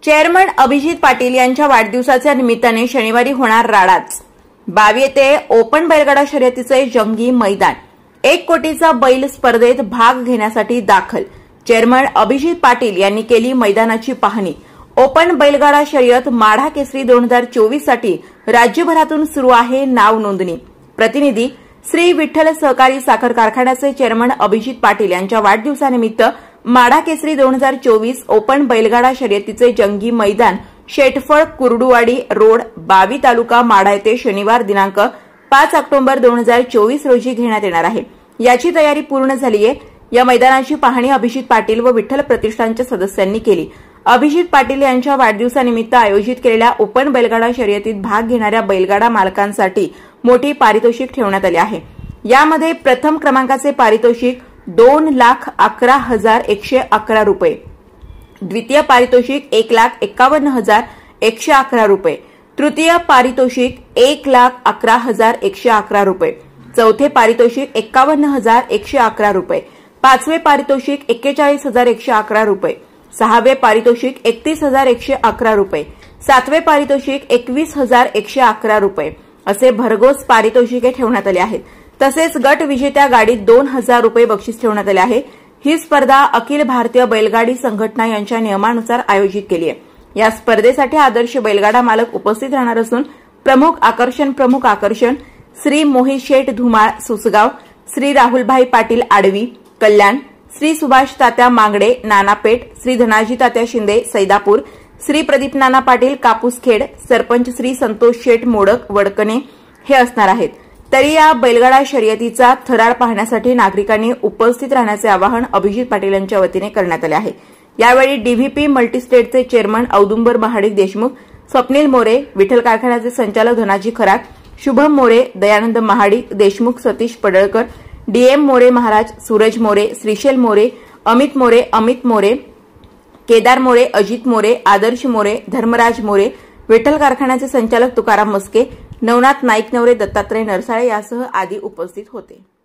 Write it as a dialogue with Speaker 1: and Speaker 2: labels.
Speaker 1: Chairman Abhijit Patil यांच्या वाढदिवसाच्या निमित्ताने शनिवारी होणार राडाच। 22 येथे ओपन बैलगाडा शर्यतीचे जंगी मैदान। 1 कोटीचा बैल स्पर्धेत भाग घेण्यासाठी दाखल। चेअरमन अभिजित पाटील यांनी केली मैदानाची पाहणी। ओपन बैलगाडा शर्यत माढा केसरी 2024 साठी राज्यभरातून सुरू आहे नाव नोंदणी। प्रतिनिधी श्री विठ्ठल सहकारी साखर कारखान्याचे चेअरमन अभिजित पाटील यांच्या वाढदिवसानिमित्त माढा केसरी 2024 ओपन बैलगाडा शर्यतीचे जंगी मैदान शेटफळ कुर्डुवाडी रोड 22 तालुका माढा येथे शनिवार दिनांक 5 ऑक्टोबर 2024 रोजी घेण्यात येणार आहे। याची तयारी पूर्ण झाली आहे। या मैदानाची पाहणी अभिजित पाटील व विठ्ठल प्रतिष्ठानच्या सदस्यांनी केली। अभिजित पाटील यांच्या वाढदिवसानिमित्त आयोजित केलेल्या ओपन बैलगाडा शर्यतीत भाग घेणाऱ्या बैलगाडा मालकांसाठी मोठी पारितोषिक ठेवण्यात आले आहे। यामध्ये प्रथम क्रमांकाचे पारितोषिक 2,11,111 रुपये, द्वितीय पारितोषिक 1,51,111 रुपये, तृतीय पारितोषिक 1,11,111 रुपये, चौथे पारितोषिक 51,111 रुपये, पाचवे पारितोषिक 41,111 रुपये, सहावे पारितोषिक 31,111 रुपये, सातवे पारितोषिक 21,111 रुपये असे भरघोस पारितोषिके ठेवण्यात आले आहेत। तसेच गट विजेत्या गाडीत 2,000 रुपये बक्षीस ठेवण्यात आले आहे। ही स्पर्धा अखिल भारतीय बैलगाडी संघटना यांच्या नियमानुसार आयोजित केली आहे। या स्पर्धेसाठी आदर्श बैलगाडा मालक उपस्थित राहणार असून प्रमुख आकर्षण श्री मोहित शेठ धुमाळ सुसगाव, श्री राहुलभाई पाटील आडवी कल्याण, श्री सुभाष तात्या मांगडे नानापेठ, श्री धनाजी तात्या शिंदे सैदापूर, श्री प्रदीप नाना पाटील कापूसखेड, सरपंच श्री संतोष शेठ मोडक वडकणे हे असणार आहेत। तरी या बैलगाडा शर्यतीचा थरार पाहण्यासाठी नागरिकांनी उपस्थित राहण्याचे आवाहन अभिजित पाटील यांच्या वतीने करण्यात आले आहे। यावेळी डीव्हीपी मल्टीस्टेटचे चेअरमन औदुंबर महाडिक देशमुख, स्वप्नील मोरे, विठ्ठल कारखान्याचे संचालक धनाजी खरात, शुभम मोरे, दयानंद महाडिक देशमुख, सतीश पडळकर, डीएम मोरे महाराज, सूरज मोरे, श्रीशैल मोरे, अमित मोरे, केदार मोरे, अजित मोरे, आदर्श मोरे, धर्मराज मोरे, विठ्ठल कारखान्याचे संचालक तुकाराम मस्के, नवनाथ नाईक नवरे, दत्तात्रय नरसाळे यासह आदी उपस्थित होते।